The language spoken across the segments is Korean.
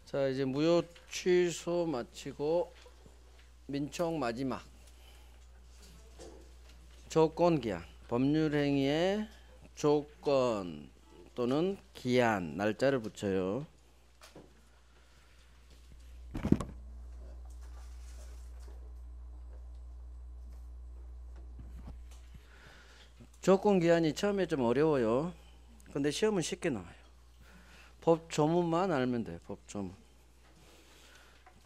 자, 이제 무효 취소 마치고 민총 마지막 조건기한 법률행위의 조건 또는 기한 날짜를 붙여요. 조건기한이 처음에 좀 어려워요. 근데 시험은 쉽게 나와요. 법 조문만 알면 돼요. 법 조문.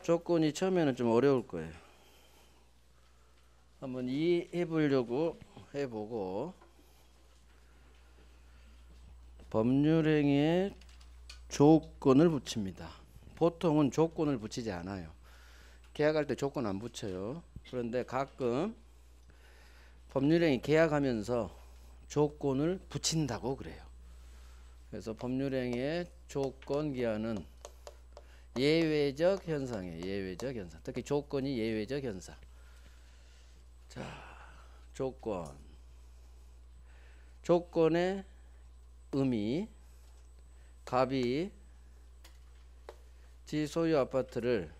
조건이 처음에는 좀 어려울 거예요. 한번 이해해 보려고 해보고, 법률행위에 조건을 붙입니다. 보통은 조건을 붙이지 않아요. 계약할 때 조건 안 붙여요. 그런데 가끔 법률행위 계약하면서 조건을 붙인다고 그래요. 그래서 법률행위의 조건기한은 예외적 현상이에요. 예외적 현상. 특히 조건이 예외적 현상. 자, 조건. 조건의 의미. 갑이 지 소유 아파트를,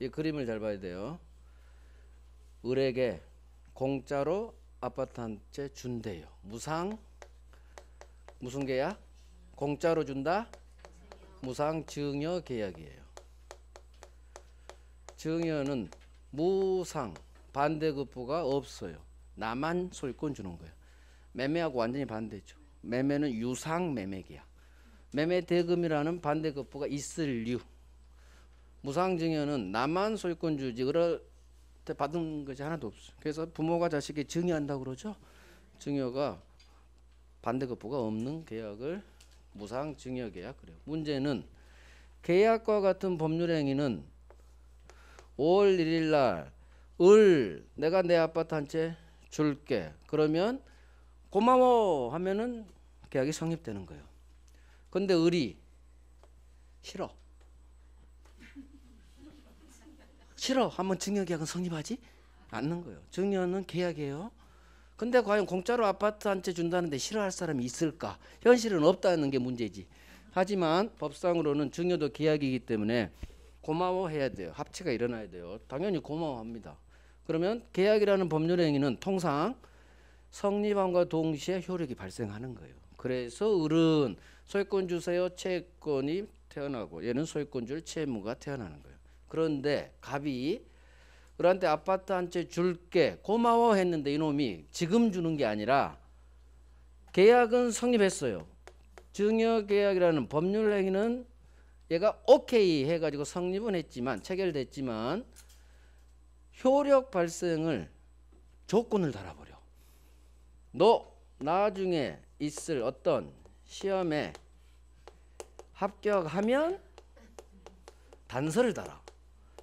이 그림을 잘 봐야 돼요. 을에게 공짜로 아파트 한 채 준대요. 무상, 무슨 계약? 공짜로 준다? 무상 증여 계약이에요. 증여는 무상, 반대급부가 없어요. 나만 소유권 주는 거예요. 매매하고 완전히 반대죠. 매매는 유상 매매 계약. 매매 대금이라는 반대급부가 있을 류. 무상 증여는 나만 소유권 주지 그럴 때 받은 것이 하나도 없어요. 그래서 부모가 자식이 증여한다고 그러죠. 증여가 반대급부가 없는 계약을 무상 증여 계약 그래요. 문제는 계약과 같은 법률행위는 5월 1일 날 내가 내 아파트 한 채 줄게. 그러면 고마워 하면은 계약이 성립되는 거예요. 근데 을이 싫어 하면 증여 계약은 성립하지 않는 거예요. 증여는 계약이에요. 근데 과연 공짜로 아파트 한 채 준다는데 싫어할 사람이 있을까? 현실은 없다는 게 문제지. 하지만 법상으로는 증여도 계약이기 때문에 고마워해야 돼요. 합치가 일어나야 돼요. 당연히 고마워합니다. 그러면 계약이라는 법률행위는 통상 성립함과 동시에 효력이 발생하는 거예요. 그래서 을은 소유권 주세요 채권이 태어나고, 얘는 소유권 줄 채무가 태어나는 거예요. 그런데 갑이 을한테 아파트 한 채 줄게 고마워 했는데 이놈이 지금 주는 게 아니라 계약은 성립했어요. 증여계약이라는 법률행위는 얘가 오케이 해가지고 성립은 했지만, 체결됐지만 효력 발생을 조건을 달아버려. 너 나중에 있을 어떤 시험에 합격하면 단서를 달아.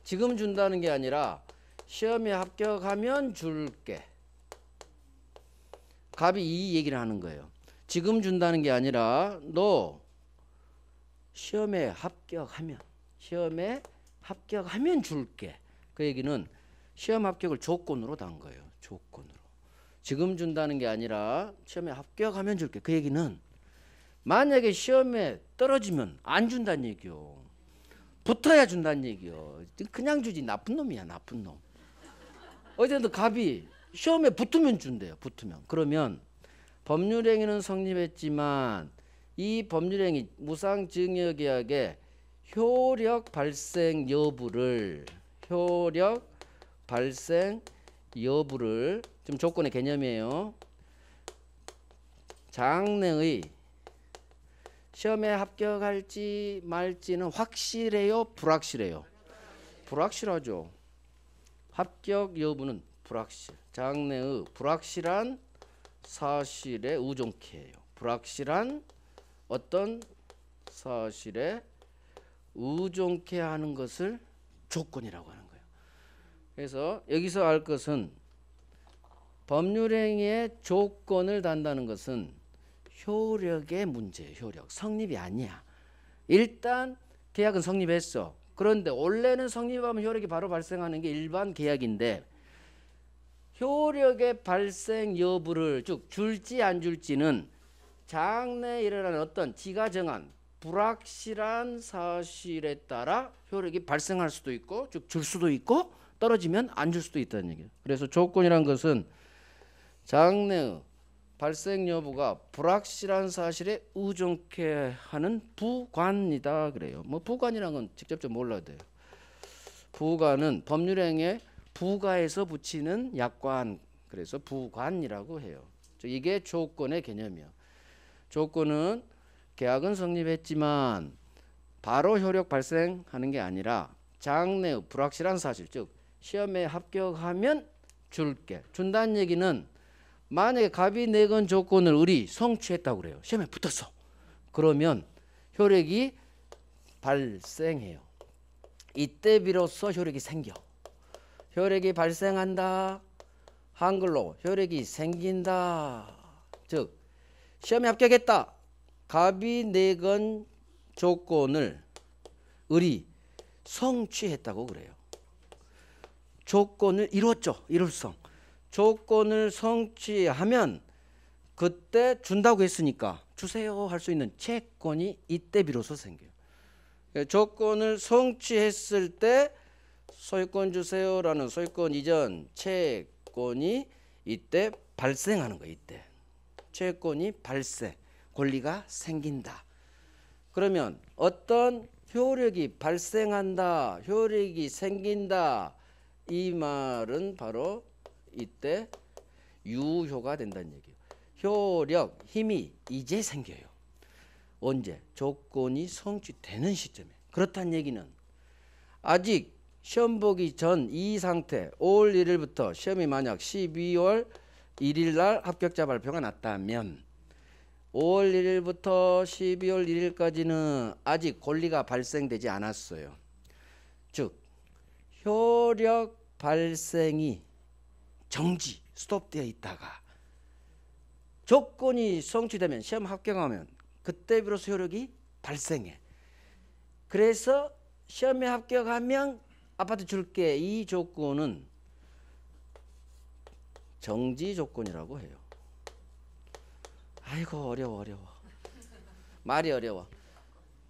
지금 준다는 게 아니라 시험에 합격하면 줄게. 갑이 이 얘기를 하는 거예요. 지금 준다는 게 아니라 너 시험에 합격하면 줄게. 그 얘기는 시험 합격을 조건으로 단 거예요. 조건으로. 지금 준다는 게 아니라 시험에 합격하면 줄게. 그 얘기는 만약에 시험에 떨어지면 안 준다는 얘기요. 붙어야 준다는 얘기요. 그냥 주지. 나쁜 놈이야. 나쁜 놈. 어제도 갑이 시험에 붙으면 준대요. 붙으면. 그러면 법률행위는 성립했지만 이 법률행위 무상증여계약의 효력 발생 여부를 지금 조건의 개념이에요. 장래의 시험에 합격할지 말지는 확실해요? 불확실해요? 불확실하죠. 합격 여부는 불확실. 장래의 불확실한 사실에 의존케 해요. 불확실한 어떤 사실에 의존케 하는 것을 조건이라고 하는 거예요. 그래서 여기서 알 것은 법률행위의 조건을 단다는 것은 효력의 문제예요. 효력. 성립이 아니야. 일단 계약은 성립했어. 그런데 원래는 성립하면 효력이 바로 발생하는 게 일반 계약인데, 효력의 발생 여부를 즉 줄지 안 줄지는 장래에 일어나는 어떤 지가 정한 불확실한 사실에 따라 효력이 발생할 수도 있고 즉 줄 수도 있고 떨어지면 안 줄 수도 있다는 얘기예요. 그래서 조건이란 것은 장래의 발생 여부가 불확실한 사실에 의존케 하는 부관이다 그래요. 뭐 부관이란 건 직접적으로 몰라도 돼요. 부관은 법률행위에 부가해서 붙이는 약관, 그래서 부관이라고 해요. 이게 조건의 개념이에요. 조건은 계약은 성립했지만 바로 효력 발생하는 게 아니라 장래의 불확실한 사실, 즉 시험에 합격하면 줄게. 준다는 얘기는 만약에 갑이 내건 조건을 을이 성취했다고 그래요. 시험에 붙었어. 그러면 효력이 발생해요. 이때 비로소 효력이 생겨. 효력이 발생한다. 한글로 효력이 생긴다. 즉 시험에 합격했다. 갑이 내건 조건을 을이 성취했다고 그래요. 조건을 이뤘죠. 이룰성. 조건을 성취하면 그때 준다고 했으니까 주세요 할 수 있는 채권이 이때 비로소 생겨요. 조건을 성취했을 때 소유권 주세요라는 소유권 이전 채권이 이때 발생하는 거예요. 이때 채권이 발생, 권리가 생긴다. 그러면 어떤 효력이 발생한다, 효력이 생긴다, 이 말은 바로 이때 유효가 된다는 얘기예요. 효력, 힘이 이제 생겨요. 언제? 조건이 성취되는 시점에. 그렇다는 얘기는 아직 시험 보기 전 이 상태 5월 1일부터 시험이 만약 12월 1일 날 합격자 발표가 났다면 5월 1일부터 12월 1일까지는 아직 권리가 발생되지 않았어요. 즉 효력 발생이 정지, 스톱되어 있다가 조건이 성취되면 시험 합격하면 그때 비로소 효력이 발생해. 그래서 시험에 합격하면 아파트 줄게. 이 조건은 정지 조건이라고 해요. 아이고 어려워. 말이 어려워.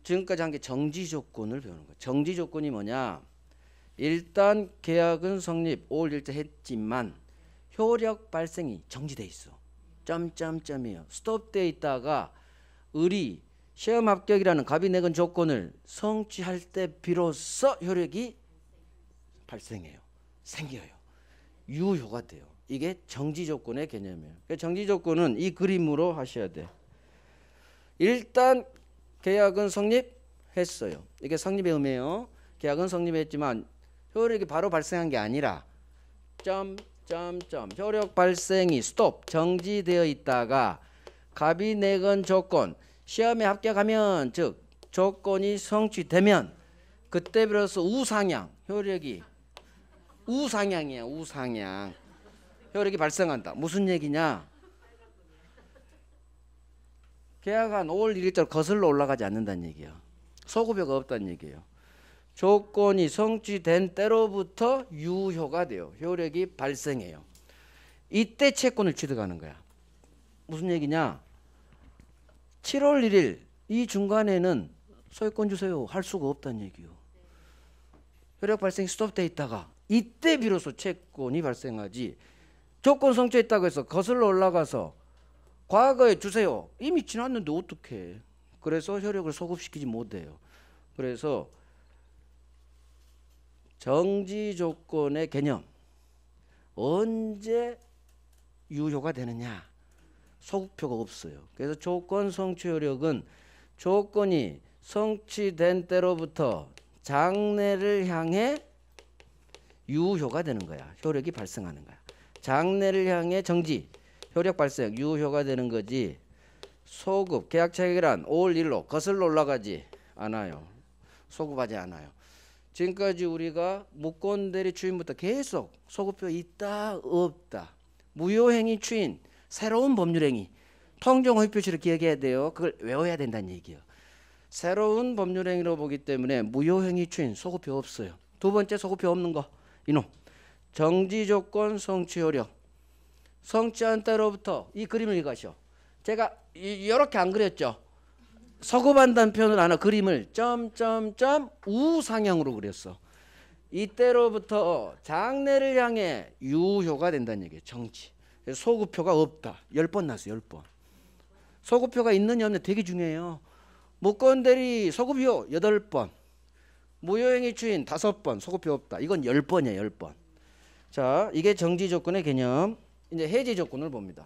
지금까지 한 게 정지 조건을 배우는 거예요. 정지 조건이 뭐냐? 일단 계약은 성립 5월 1일째 했지만 효력 발생이 정지돼 있어. 점점점이에요. 스톱돼 있다가 을이 시험 합격이라는 갑이 내건 조건을 성취할 때 비로소 효력이 발생해요. 생겨요. 유효가 돼요. 이게 정지 조건의 개념이에요. 정지 조건은 이 그림으로 하셔야 돼. 일단 계약은 성립했어요. 이게 성립의 의미예요. 계약은 성립했지만 효력이 바로 발생한 게 아니라 점점점 효력 발생이 스톱 정지되어 있다가 갑이 내건 조건 시험에 합격하면 즉 조건이 성취되면 그때 비로소 우상향 효력이 우상향이야. 우상향 효력이 발생한다. 무슨 얘기냐? 계약한 5월 1일자로 거슬러 올라가지 않는다는 얘기예요. 소급효가 없다는 얘기예요. 조건이 성취된 때로부터 유효가 돼요. 효력이 발생해요. 이때 채권을 취득하는 거야. 무슨 얘기냐? 7월 1일 이 중간에는 소유권 주세요 할 수가 없다는 얘기예요. 효력 발생이 스톱돼 있다가 이때 비로소 채권이 발생하지. 조건 성취했다고 해서 거슬러 올라가서 과거에 주세요 이미 지났는데 어떡해. 그래서 효력을 소급시키지 못해요. 그래서 정지 조건의 개념 언제 유효가 되느냐? 소급효가 없어요. 그래서 조건 성취 효력은 조건이 성취된 때로부터 장래를 향해 유효가 되는 거야. 효력이 발생하는 거야. 장래를 향해 정지, 효력 발생, 유효가 되는 거지. 소급, 계약 체결한 5월 1일로 거슬러 올라가지 않아요. 소급하지 않아요. 지금까지 우리가 무권대리 추인부터 계속 소급효 있다 없다. 무효행위 추인, 새로운 법률행위, 통정호의 표시를 기억해야 돼요. 그걸 외워야 된다는 얘기예요. 새로운 법률행위로 보기 때문에 무효행위 추인, 소급효 없어요. 두 번째 소급효 없는 거 이놈. 정지조건 성취효력. 성취한 때로부터 이 그림을 읽으시오. 제가 이렇게 안 그렸죠. 서구반단 표현을 하나 그림을 점점점 우상향으로 그렸어. 이때로부터 장래를 향해 유효가 된다는 얘기예요. 정지. 소구표가 없다. 10번 났어요. 10번. 소구표가 있느냐 없느냐 되게 중요해요. 무권대리 소구표 8번. 무효행위 추인 5번. 소구표 없다. 이건 10번이에요. 10번. 자, 이게 정지 조건의 개념. 이제 해제 조건을 봅니다.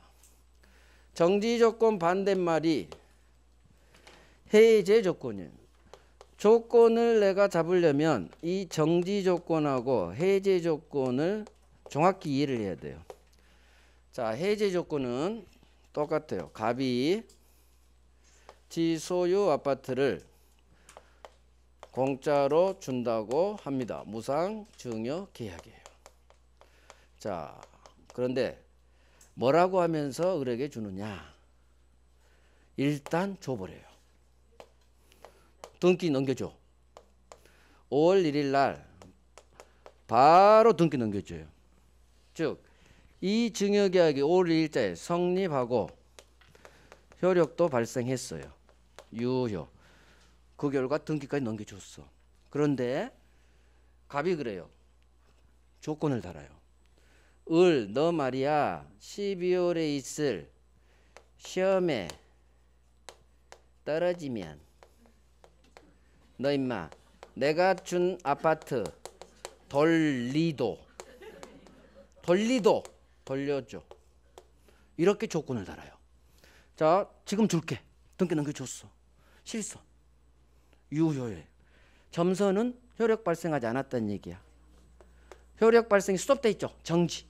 정지 조건 반대말이 해제 조건이에요. 조건을 내가 잡으려면 이 정지 조건하고 해제 조건을 정확히 이해를 해야 돼요. 자, 해제 조건은 똑같아요. 갑이 지 소유 아파트를 공짜로 준다고 합니다. 무상 증여 계약이에요. 자, 그런데 뭐라고 하면서 을에게 주느냐? 일단 줘버려요. 등기 넘겨줘. 5월 1일 날 바로 등기 넘겨줘요. 즉, 이 증여계약이 5월 1일자에 성립하고 효력도 발생했어요. 유효. 그 결과 등기까지 넘겨줬어. 그런데 갑이 그래요. 조건을 달아요. 을, 너 말이야 12월에 있을 시험에 떨어지면 너 임마 내가 준 아파트 돌려줘. 이렇게 조건을 달아요. 자, 지금 줄게. 등기 넘겨줬어. 실선. 유효해. 점선은 효력 발생하지 않았다는 얘기야. 효력 발생이 스톱돼 있죠. 정지.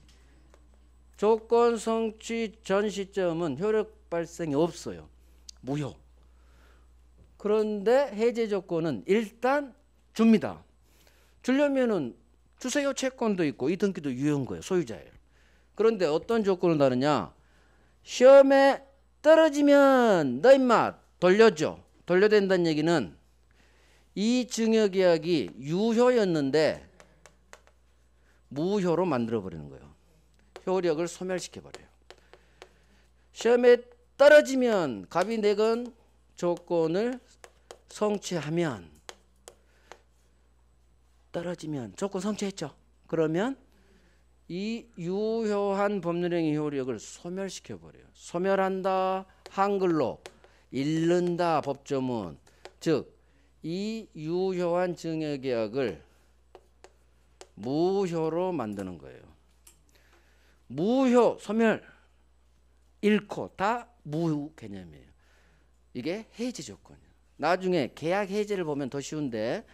조건 성취 전 시점은 효력 발생이 없어요. 무효. 그런데 해제 조건은 일단 줍니다. 주려면은 주세요 채권도 있고 이 등기도 유효한 거예요. 소유자예요. 그런데 어떤 조건을 다느냐? 시험에 떨어지면 너 임마 돌려줘. 돌려된다는 얘기는 이 증여계약이 유효였는데 무효로 만들어버리는 거예요. 효력을 소멸시켜버려요. 시험에 떨어지면 갑이 내건 조건을 성취하면 떨어지면 조건 성취했죠. 그러면 이 유효한 법률행위 효력을 소멸시켜버려요. 소멸한다 한글로 잃는다 법조문. 즉 이 유효한 증여계약을 무효로 만드는 거예요. 무효, 소멸, 잃고 다 무효 개념이에요. 이게 해제 조건이에요. 나중에 계약 해제를 보면 더 쉬운데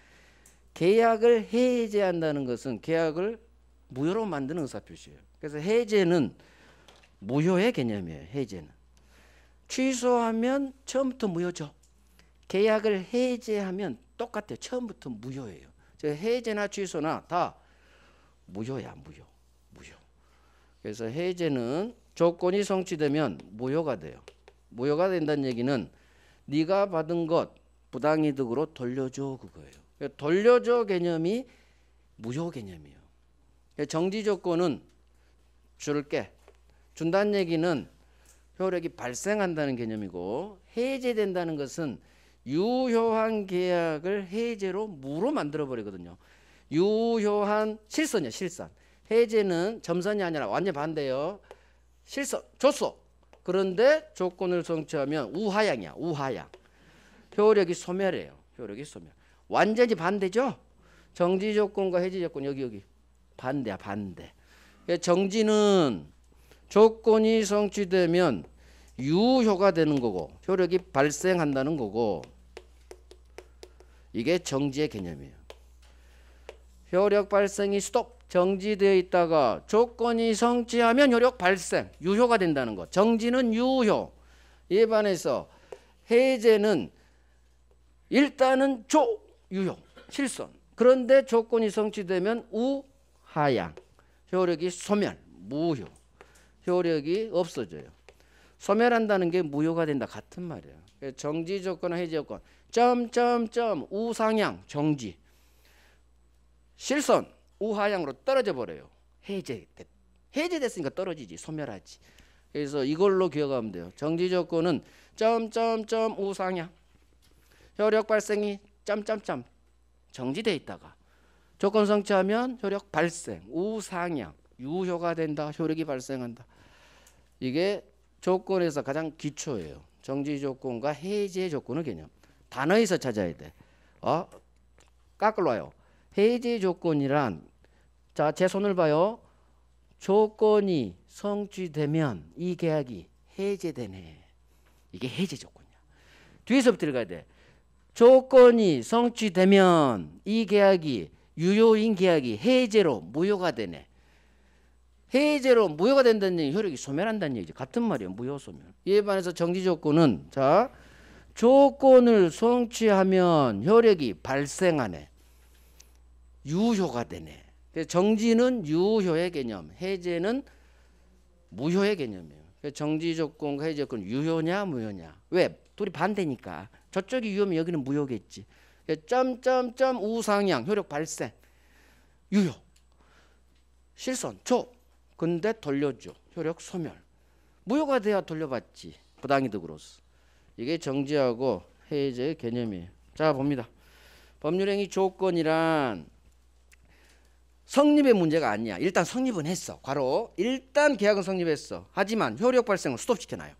계약을 해제한다는 것은 계약을 무효로 만드는 의사표시예요. 그래서 해제는 무효의 개념이에요. 해제는. 취소하면 처음부터 무효죠. 계약을 해제하면 똑같아요. 처음부터 무효예요. 해제나 취소나 다 무효야. 무효. 그래서 해제는 조건이 성취되면 무효가 돼요. 무효가 된다는 얘기는 네가 받은 것 부당이득으로 돌려줘 그거예요. 돌려줘 개념이 무효 개념이에요. 정지 조건은 줄게. 준다는 얘기는 효력이 발생한다는 개념이고 해제된다는 것은 유효한 계약을 해제로 무로 만들어 버리거든요. 유효한 실선이야. 실선. 해제는 점선이 아니라 완전 반대예요. 실선 줬어. 그런데 조건을 성취하면 우하향이야. 우하향. 효력이 소멸해요. 효력이 소멸. 완전히 반대죠. 정지 조건과 해제 조건 여기 반대야. 반대. 정지는 조건이 성취되면 유효가 되는 거고 효력이 발생한다는 거고 이게 정지의 개념이에요. 효력 발생이 스톱 정지되어 있다가 조건이 성취하면 효력 발생 유효가 된다는 것. 정지는 유효. 이에 반해서 해제는 일단은 유효 실선. 그런데 조건이 성취되면 우하향 효력이 소멸 무효. 효력이 없어져요. 소멸한다는 게 무효가 된다 같은 말이에요. 정지 조건 해제 조건 점점점 우상향 정지 실선 우하향으로 떨어져 버려요. 해제됐으니까 떨어지지. 소멸하지. 그래서 이걸로 기억하면 돼요. 정지 조건은 점점점 우상향. 효력 발생이 점점점 정지돼 있다가 조건 성취하면 효력 발생, 우상향, 유효가 된다, 효력이 발생한다. 이게 조건에서 가장 기초예요. 정지 조건과 해제 조건의 개념. 단어에서 찾아야 돼. 깎으러 와요. 해제 조건이란, 자, 제 손을 봐요. 조건이 성취되면 이 계약이 해제되네. 이게 해제 조건이야. 뒤에서부터 들어가야 돼. 조건이 성취되면 이 계약이, 유효인 계약이 해제로 무효가 되네. 해제로 무효가 된다는 얘기, 효력이 소멸한다는 얘기죠. 같은 말이에요. 무효 소멸. 이에 반해서 정지 조건은, 자, 조건을 성취하면 효력이 발생하네. 유효가 되네. 그래서 정지는 유효의 개념, 해제는 무효의 개념이에요. 그래서 정지 조건과 해제 조건 유효냐 무효냐. 왜? 둘이 반대니까. 저쪽이 유효면 여기는 무효겠지. 점점점 우상향, 효력 발생, 유효, 실손, 줘. 근데 돌려줘, 효력 소멸. 무효가 돼야 돌려받지, 부당이득으로서. 이게 정지하고 해제의 개념이에요. 자, 봅니다. 법률행위 조건이란 성립의 문제가 아니야. 일단 성립은 했어. 괄호. 일단 계약은 성립했어. 하지만 효력 발생을 스톱시켜놔요.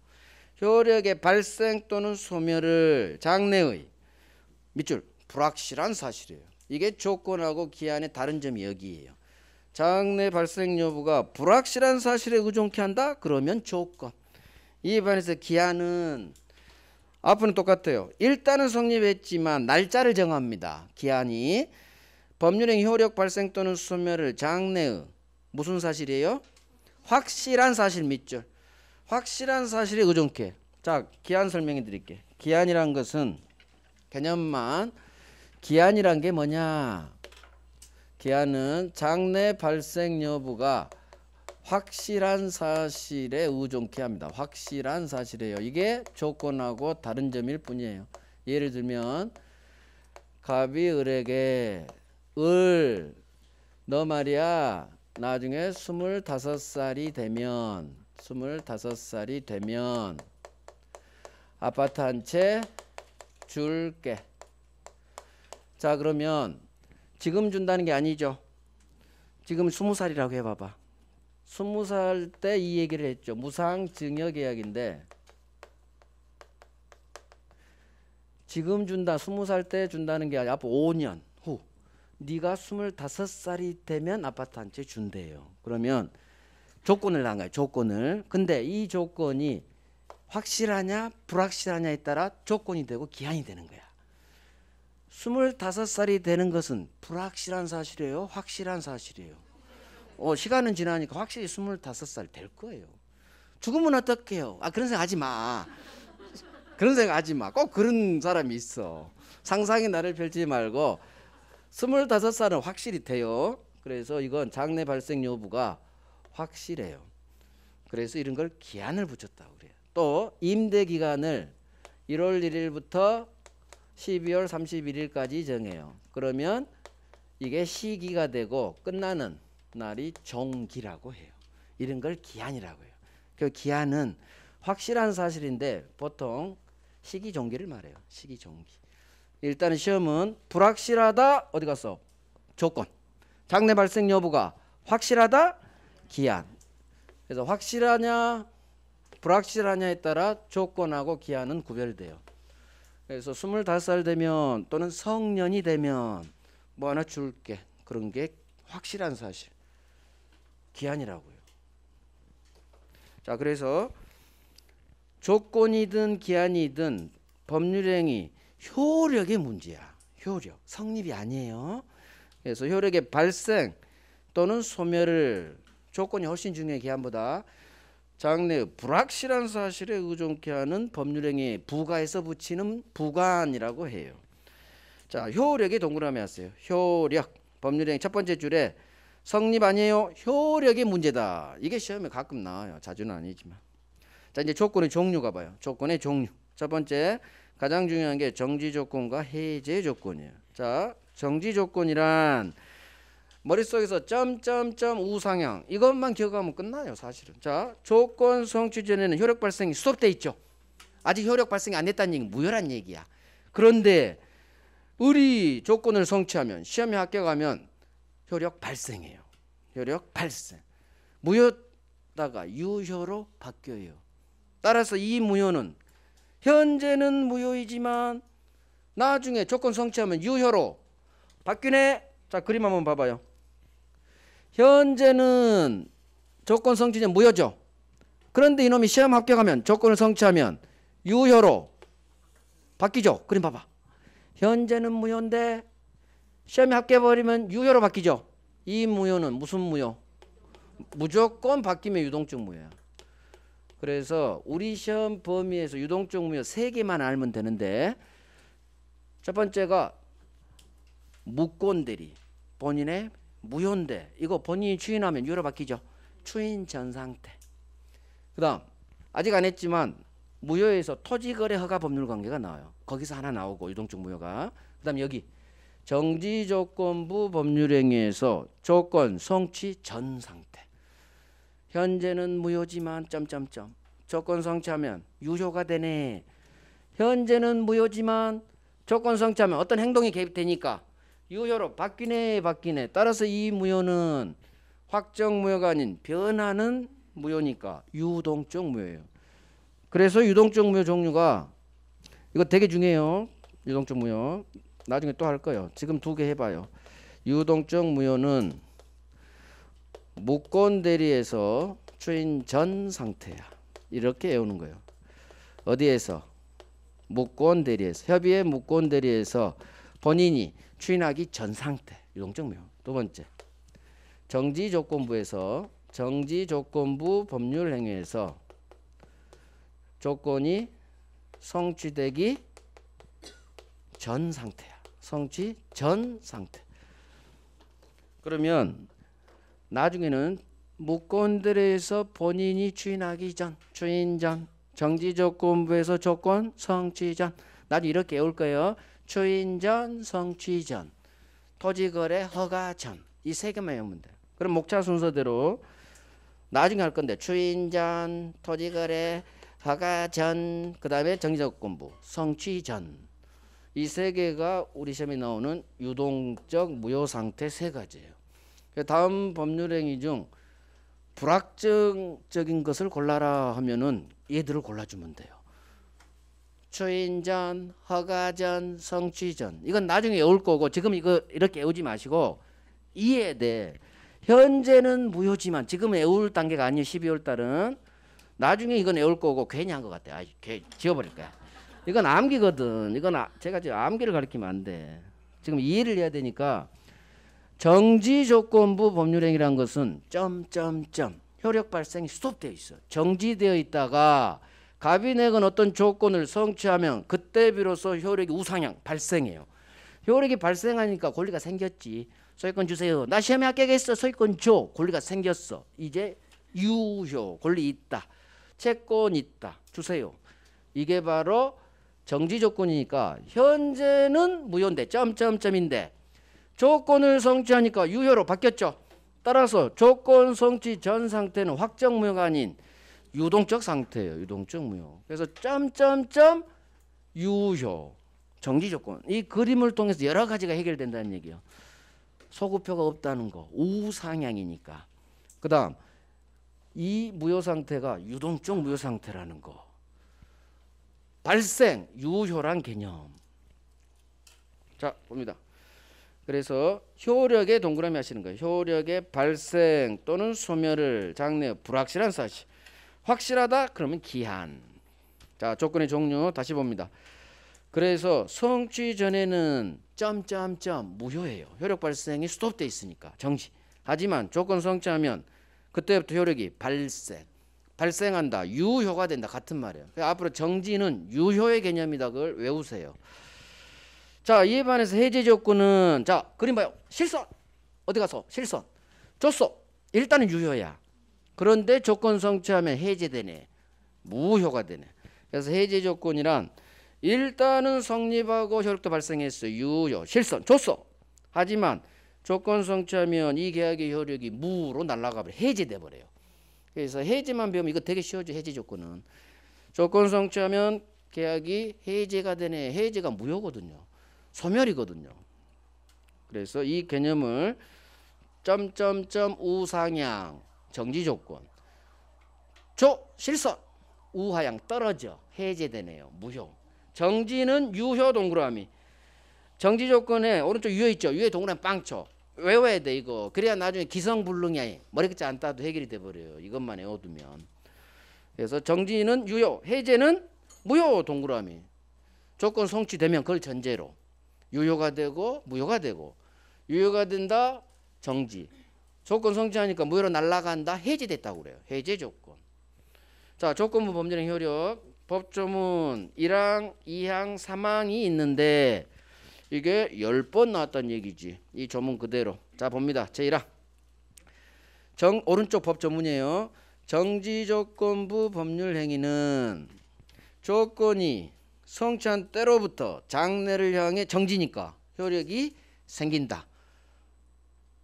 효력의 발생 또는 소멸을 장래의 밑줄 불확실한 사실이에요. 이게 조건하고 기한의 다른 점이 여기에요. 장래 발생 여부가 불확실한 사실에 의존케 한다? 그러면 조건. 이에 반해서 기한은 앞은 똑같아요. 일단은 성립했지만 날짜를 정합니다. 기한이 법률행위 효력 발생 또는 소멸을 장래의 무슨 사실이에요? 확실한 사실 밑줄. 확실한 사실에 의존케. 자, 기한 설명해 드릴게. 기한이란 것은 개념만, 기한이란 게 뭐냐? 기한은 장래 발생 여부가 확실한 사실에 의존케 합니다. 확실한 사실이에요. 이게 조건하고 다른 점일 뿐이에요. 예를 들면 갑이 을에게, 을, 너 말이야 나중에 25살이 되면 아파트 한 채 줄게. 자, 그러면 지금 준다는 게 아니죠. 지금 20살이라고 해봐봐. 20살 때 이 얘기를 했죠. 무상증여 계약인데 지금 준다, 20살 때 준다는 게 아니라 앞으로 5년 후 네가 25살이 되면 아파트 한 채 준대요. 그러면 조건을 한 거예요. 조건을. 근데 이 조건이 확실하냐 불확실하냐에 따라 조건이 되고 기한이 되는 거야. 25살이 되는 것은 불확실한 사실이에요? 확실한 사실이에요? 시간은 지나니까 확실히 25살 될 거예요. 죽으면 어떡해요? 그런 생각 하지 마. 그런 생각 하지 마. 꼭 그런 사람이 있어. 상상의 나를 펼치지 말고 25살은 확실히 돼요. 그래서 이건 장래 발생 여부가 확실해요. 그래서 이런 걸 기한을 붙였다고 그래요. 또 임대 기간을 1월 1일부터 12월 31일까지 정해요. 그러면 이게 시기가 되고 끝나는 날이 종기라고 해요. 이런 걸 기한이라고 해요. 그 기한은 확실한 사실인데 보통 시기 종기를 말해요. 시기 종기. 일단은 시험은 불확실하다 어디 갔어? 조건. 장래 발생 여부가 확실하다 기한. 그래서 확실하냐 불확실하냐에 따라 조건하고 기한은 구별돼요. 그래서 25살 되면 또는 성년이 되면 뭐 하나 줄게. 그런 게 확실한 사실. 기한이라고요. 자, 그래서 조건이든 기한이든 법률행위 효력의 문제야. 효력. 성립이 아니에요. 그래서 효력의 발생 또는 소멸을 조건이 훨씬 중요해. 기한보다. 장래의 불확실한 사실에 의존케 하는 법률행위 부가에서 붙이는 부관이라고 해요. 자, 효력의 동그라미 하세요. 효력. 법률행위 첫 번째 줄에 성립 아니에요. 효력의 문제다. 이게 시험에 가끔 나와요. 자주는 아니지만. 자, 이제 조건의 종류가 봐요. 조건의 종류. 첫 번째 가장 중요한 게 정지 조건과 해제 조건이에요. 자, 정지 조건이란 머릿속에서 점점점 우상향 이것만 기억하면 끝나요 사실은. 자, 조건 성취 전에는 효력 발생이 수업돼 있죠. 아직 효력 발생이 안 됐다는 얘기는 무효란 얘기야. 그런데 우리 조건을 성취하면 시험에 합격하면 효력 발생해요. 효력 발생. 무효다가 유효로 바뀌어요. 따라서 이 무효는 현재는 무효이지만 나중에 조건 성취하면 유효로 바뀌네. 자, 그림 한번 봐봐요. 현재는 조건 성취는 무효죠. 그런데 이놈이 시험 합격하면 조건을 성취하면 유효로 바뀌죠. 그림 봐봐. 현재는 무효인데 시험에 합격해버리면 유효로 바뀌죠. 이 무효는 무슨 무효? 무조건 바뀌면 유동적 무효야. 그래서 우리 시험 범위에서 유동적 무효 3개만 알면 되는데, 첫 번째가 무권대리, 본인의 무효인데 이거 본인이 추인하면 유효로 바뀌죠. 추인 전 상태. 그 다음 아직 안 했지만 무효에서 토지거래 허가 법률 관계가 나와요. 거기서 하나 나오고 유동적 무효가. 그 다음 여기 정지조건부 법률행위에서 조건 성취 전 상태. 현재는 무효지만 점점점 조건 성취하면 유효가 되네. 현재는 무효지만 조건 성취하면 어떤 행동이 개입되니까 유효로 바뀌네. 따라서 이 무효는 확정 무효가 아닌 변하는 무효니까 유동적 무효예요. 그래서 유동적 무효 종류가 이거 되게 중요해요. 유동적 무효 나중에 또 할 거예요. 지금 2개 해봐요. 유동적 무효는 무권 대리에서 추인 전 상태야. 이렇게 외우는 거예요. 어디에서? 무권 대리에서. 협의의 무권 대리에서 본인이 추인하기 전 상태. 유동적 무효. 두 번째, 정지조건부에서 정지조건부 법률행위에서 조건이 성취되기 전 상태야. 성취 전 상태. 그러면 나중에는 무권대리에서 본인이 추인하기 전, 추인 전, 정지조건부에서 조건 성취 전. 나중에 이렇게 외울 거예요. 추인 전, 성취 전, 토지거래 허가 전. 이 3개만 외우면 돼요. 그럼 목차 순서대로 나중에 할 건데 추인 전, 토지거래 허가 전, 그 다음에 정지조건부 성취 전. 이 3개가 우리 시험에 나오는 유동적 무효 상태 3가지예요. 다음 법률행위 중 불확정적인 것을 골라라 하면은 얘들을 골라주면 돼요. 추인 전, 허가 전, 성취 전. 이건 나중에 외울 거고 지금 이거 이렇게 외우지 마시고 이해돼. 현재는 무효지만 지금 외울 단계가 아니에요. 12월 달은. 나중에 이건 외울 거고 괜히 한 것 같아. 지워버릴 거야. 이건 암기거든. 이건 제가 지금 암기를 가르치면 안 돼. 지금 이해를 해야 되니까. 정지조건부 법률행위라는 것은 점점점 효력 발생이 스톱되어 있어. 정지되어 있다가 갑이내건 어떤 조건을 성취하면 그때 비로소 효력이 우상향 발생해요. 효력이 발생하니까 권리가 생겼지. 소유권 주세요. 나 시험에 합격했어. 소유권 줘. 권리가 생겼어. 이제 유효. 권리 있다. 채권 있다. 주세요. 이게 바로 정지조건이니까 현재는 무효인데 점점점인데 조건을 성취하니까 유효로 바뀌었죠. 따라서 조건 성취 전 상태는 확정 무효가 아닌 유동적 상태예요. 유동적 무효. 그래서 점점점 유효. 정지조건. 이 그림을 통해서 여러 가지가 해결된다는 얘기예요. 소급표가 없다는 거. 우상향이니까. 그 다음 이 무효 상태가 유동적 무효 상태라는 거. 발생, 유효란 개념. 자, 봅니다. 그래서 효력의 동그라미 하시는 거예요. 효력의 발생 또는 소멸을 장래 불확실한 사실. 확실하다 그러면 기한. 자, 조건의 종류 다시 봅니다. 그래서 성취 전에는 점점점 무효예요. 효력 발생이 스톱돼 있으니까 정지. 하지만 조건 성취하면 그때부터 효력이 발생한다. 유효가 된다. 같은 말이에요. 앞으로 정지는 유효의 개념이다. 그걸 외우세요. 자, 이에 반해서 해제 조건은 자, 그림 봐요. 실선. 어디 가서 실선. 줬어. 일단은 유효야. 그런데 조건 성취하면 해제되네. 무효가 되네. 그래서 해제 조건이란 일단은 성립하고 효력도 발생했어. 유효. 실선. 줬어. 하지만 조건 성취하면 이 계약의 효력이 무로 날아가 버려. 해제돼 버려요. 그래서 해제만 배우면 이거 되게 쉬워져. 해제 조건은 조건 성취하면 계약이 해제가 되네. 해제가 무효거든요. 소멸이거든요. 그래서 이 개념을 점점점 우상향 정지 조건 실선 우하향 떨어져 해제되네요. 무효. 정지는 유효 동그라미. 정지 조건에 오른쪽 유효 있죠. 유효 동그라미 빵쳐. 외워야 돼 이거. 그래야 나중에 기성불능이 머리끝 안 따도 해결이 돼 버려요. 이것만 외워두면. 그래서 정지는 유효, 해제는 무효 동그라미. 조건 성취되면 그걸 전제로 유효가 되고 무효가 되고 유효가 된다 정지. 조건 성취하니까 무효로 날아간다 해제됐다고 그래요. 해제 조건. 자, 조건부 법률행 효력 법조문 1항, 2항, 3항이 있는데 이게 10번 나왔다는 얘기지. 이 조문 그대로. 자, 봅니다. 제1항. 오른쪽 법조문이에요. 정지조건부 법률행위는 조건이 성취한 때로부터 장래를 향해 정지니까 효력이 생긴다.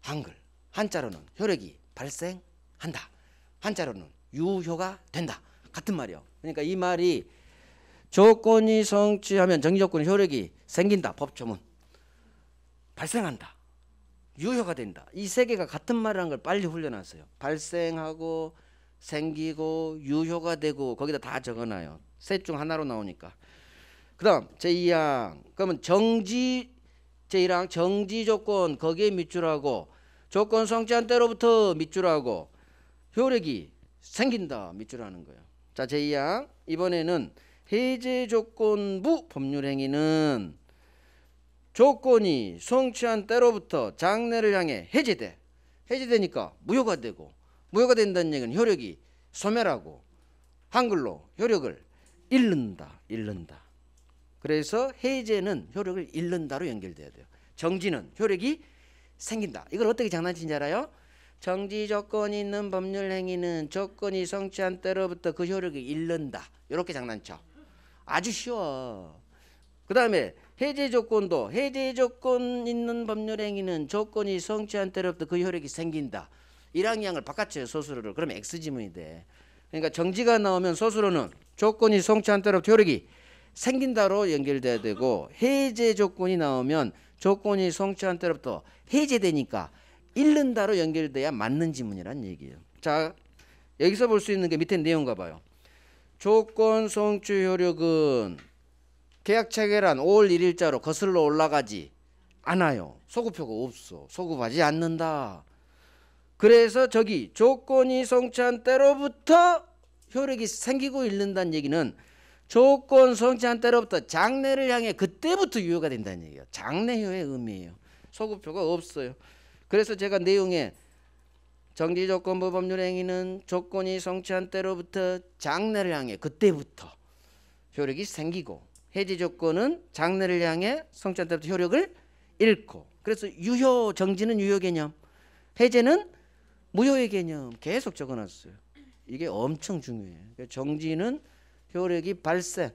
한글. 한자로는 효력이 발생한다. 한자로는 유효가 된다. 같은 말이요. 그러니까 이 말이 조건이 성취하면 정지조건의 효력이 생긴다. 법조문. 발생한다. 유효가 된다. 이 세 개가 같은 말이라는 걸 빨리 훈련하세요. 발생하고 생기고 유효가 되고 거기다 다 적어놔요. 셋 중 하나로 나오니까. 그 다음 제2항. 그러면 제1항 정지조건 거기에 밑줄하고 조건 성취한 때로부터 밑줄하고 효력이 생긴다. 밑줄하는 거예요. 자, 제2항. 이번에는 해제조건부 법률행위는 조건이 성취한 때로부터 장래를 향해 해제돼. 해제되니까 무효가 되고 무효가 된다는 얘기는 효력이 소멸하고 한글로 효력을 잃는다. 그래서 해제는 효력을 잃는다로 연결돼야 돼요. 정지는 효력이 생긴다. 이걸 어떻게 장난치는지 알아요? 정지 조건이 있는 법률 행위는 조건이 성취한 때로부터 그 효력을 잃는다. 이렇게 장난쳐. 아주 쉬워. 그 다음에 해제 조건도 해제 조건 있는 법률 행위는 조건이 성취한 때로부터 그 효력이 생긴다. 1항 2항을 바꿔쳐요. 소수로를. 그러면 X지문이 돼. 그러니까 정지가 나오면 소수로는 조건이 성취한 때로부터 효력이 생긴다로 연결돼야 되고 해제 조건이 나오면 조건이 성취한 때로부터 해제되니까 잃는다로 연결돼야 맞는 지문이란 얘기예요. 자, 여기서 볼 수 있는 게 밑에 내용가 봐요. 조건 성취 효력은 계약 체결한 5월 1일자로 거슬러 올라가지 않아요. 소급표가 없어. 소급하지 않는다. 그래서 저기 조건이 성취한 때로부터 효력이 생기고 잃는다는 얘기는 조건 성취한 때로부터 장래를 향해 그때부터 유효가 된다는 얘기예요. 장래효의 의미예요. 소급표가 없어요. 그래서 제가 내용에 정지조건부 법률행위는 조건이 성취한 때로부터 장래를 향해 그때부터 효력이 생기고 해제조건은 장래를 향해 성취한 때부터 효력을 잃고 그래서 유효 정지는 유효 개념 해제는 무효의 개념 계속 적어놨어요. 이게 엄청 중요해요. 정지는 효력이 발생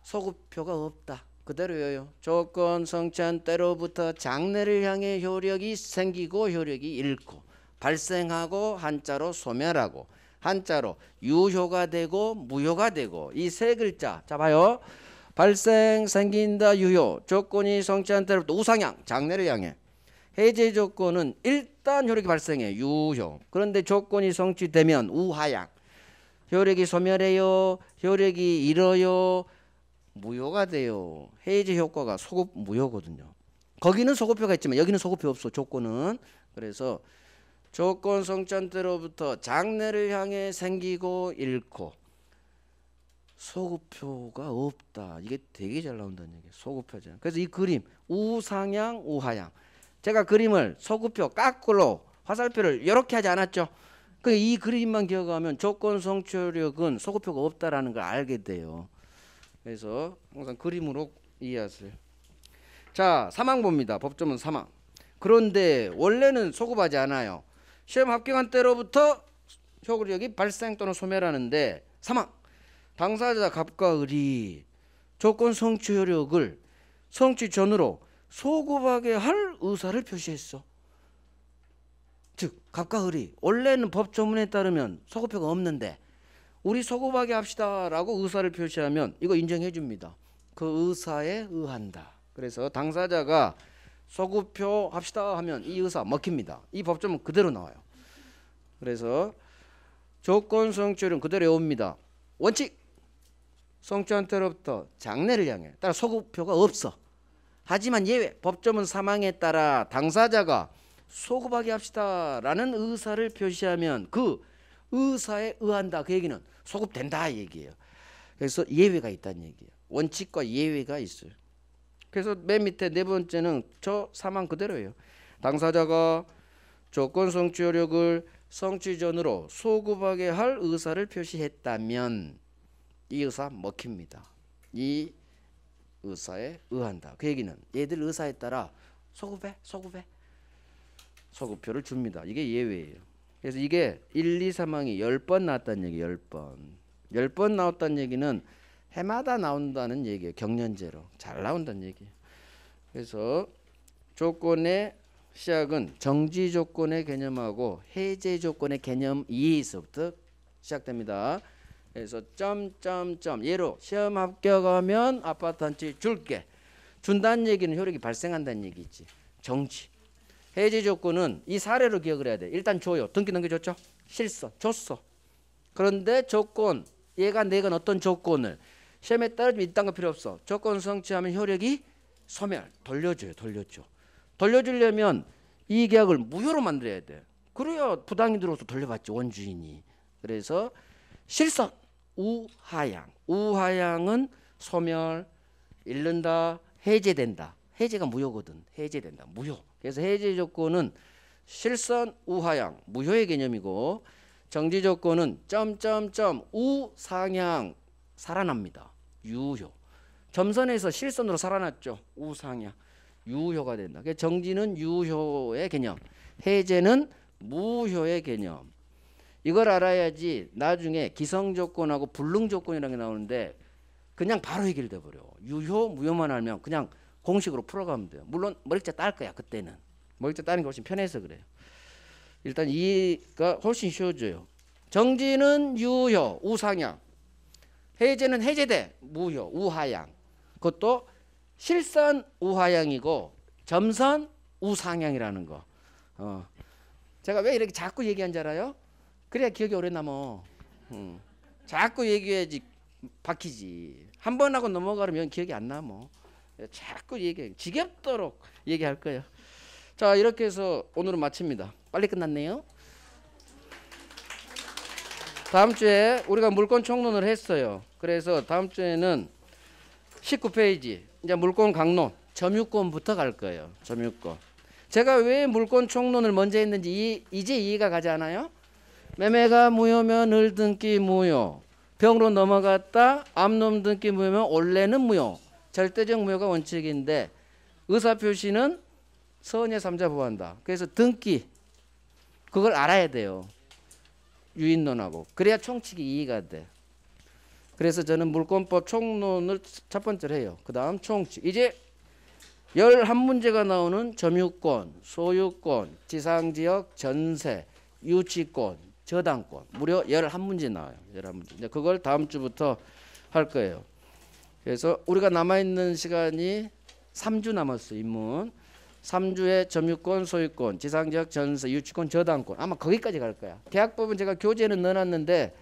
소급표가 없다. 그대로예요. 조건 성취한 때로부터 장래를 향해 효력이 생기고 효력이 잃고 발생하고 한자로 소멸하고 한자로 유효가 되고 무효가 되고 이 세 글자 자 봐요. 발생 생긴다 유효 조건이 성취한 때로부터 우상향 장래를 향해 해제 조건은 일단 효력이 발생해 유효 그런데 조건이 성취되면 우하향 효력이 소멸해요 효력이 잃어요 무효가 돼요. 해제 효과가 소급 무효거든요. 거기는 소급표가 있지만 여기는 소급표 없어. 조건은. 그래서 조건 성취한 때로부터 장래를 향해 생기고 잃고 소급표가 없다. 이게 되게 잘 나온다는 얘기예요. 소급표잖아요. 그래서 이 그림 우상향 우하향 제가 그림을 소급표 까꾸로 화살표를 이렇게 하지 않았죠. 이 그림만 기억하면 조건 성취력은 소급표가 없다라는 걸 알게 돼요. 그래서 항상 그림으로 이해하세요. 자, 3항 봅니다. 법조문 3항. 그런데 원래는 소급하지 않아요. 시험 합격한 때로부터 효력이 발생 또는 소멸하는데 3항. 당사자 갑과 을이 조건 성취 효력을 성취 전으로 소급하게 할 의사를 표시했어. 즉 갑과 을이 원래는 법 조문에 따르면 소급표가 없는데 우리 소급하게 합시다라고 의사를 표시하면 이거 인정해 줍니다. 그 의사에 의한다. 그래서 당사자가 소급표 합시다 하면 이 의사 먹힙니다. 이 법조문 그대로 나와요. 그래서 조건 성취율은 그대로 외웁니다. 원칙 성취한 때로부터 장래를 향해 따라 소급표가 없어. 하지만 예외 법조문 사망에 따라 당사자가 소급하게 합시다라는 의사를 표시하면 그 의사에 의한다. 그 얘기는 소급된다 얘기예요. 그래서 예외가 있다는 얘기예요. 원칙과 예외가 있어요. 그래서 맨 밑에 네 번째는 저 사망 그대로예요. 당사자가 조건 성취 효력을 성취 전으로 소급하게 할 의사를 표시했다면 이 의사 먹힙니다. 이 의사에 의한다. 그 얘기는 얘들 의사에 따라 소급해 소급표를 줍니다. 이게 예외예요. 그래서 이게 1, 2, 3항이 10번 나왔다는 얘기예요. 10번. 10번 나왔다는 얘기는 해마다 나온다는 얘기예요. 경련제로. 잘 나온다는 얘기예요. 그래서 조건의 시작은 정지 조건의 개념하고 해제 조건의 개념 이에서부터 시작됩니다. 그래서 점점점 예로 시험 합격하면 아파트 한 채 줄게. 준다는 얘기는 효력이 발생한다는 얘기지. 정지. 해제 조건은 이 사례로 기억을 해야 돼. 일단 줘요. 등기 넘겨줬죠. 실서 줬어. 그런데 조건 얘가 내건 어떤 조건을 시험에 따르면 이딴 거 필요 없어. 조건 성취하면 효력이 소멸. 돌려줘요. 돌려주려면 이 계약을 무효로 만들어야 돼. 그래야 부당이 들어서 돌려받지 원주인이. 그래서 실선 우하양. 우하양은 소멸, 잃는다, 해제된다. 해제가 무효거든. 해제된다. 무효. 그래서 해제 조건은 실선 우하양 무효의 개념이고 정지 조건은 점점점 우상향 살아납니다. 유효. 점선에서 실선으로 살아났죠. 우상향 유효가 된다. 그래서 정지는 유효의 개념, 해제는 무효의 개념. 이걸 알아야지 나중에 기성 조건하고 불능 조건이라는 게 나오는데 그냥 바로 해결돼 버려. 유효 무효만 알면 그냥 공식으로 풀어가면 돼요. 물론 머리자 딸 거야. 그때는 머리자 따는 게 훨씬 편해서 그래요. 일단 이가 훨씬 쉬워져요. 정지는 유효 우상향, 해제는 해제돼 무효 우하향. 그것도 실선 우하향이고 점선 우상향이라는 거. 제가 왜 이렇게 자꾸 얘기한 줄 알아요? 그래야 기억이 오래 남어. 자꾸 얘기해야지 박히지. 한 번 하고 넘어가면 기억이 안 남어. 자꾸 얘기해. 지겹도록 얘기할 거예요. 자, 이렇게 해서 오늘은 마칩니다. 빨리 끝났네요. 다음 주에 우리가 물권 총론을 했어요. 그래서 다음 주에는 19페이지 이제 물권 강론 점유권부터 갈 거예요. 점유권. 제가 왜 물권 총론을 먼저 했는지 이제 이해가 가지 않아요? 매매가 무효면 을 등기 무효. 병으로 넘어갔다 암놈 등기 무효면 원래는 무효. 절대적 무효가 원칙인데 의사표시는 선의 3자 보호한다. 그래서 등기 그걸 알아야 돼요. 유인론하고. 그래야 총칙이 이해가 돼. 그래서 저는 물권법 총론을 첫 번째로 해요. 그 다음 총칙. 이제 11문제가 나오는 점유권, 소유권, 지상지역, 전세, 유치권, 저당권. 무려 11문제 나와요. 11문제. 그걸 다음 주부터 할 거예요. 그래서 우리가 남아있는 시간이 3주 남았어요. 인문. 3주에 점유권, 소유권, 지상지역, 전세, 유치권, 저당권. 아마 거기까지 갈 거야. 계약법은 제가 교재는 넣어놨는데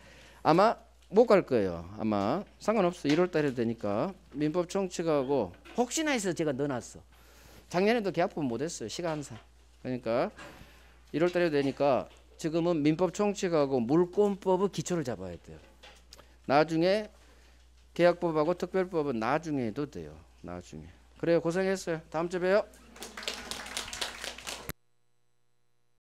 아마 못 갈 거예요. 아마 상관없어. 1월 달에 되니까. 민법 총칙하고 혹시나 해서 제가 넣어놨어. 작년에도 계약법 못했어요. 시간상. 그러니까 1월 달에 되니까 지금은 민법 총칙하고 물권법의 기초를 잡아야 돼요. 나중에 계약법하고 특별법은 나중에 해도 돼요. 나중에. 그래요. 고생했어요. 다음 주에 봬요.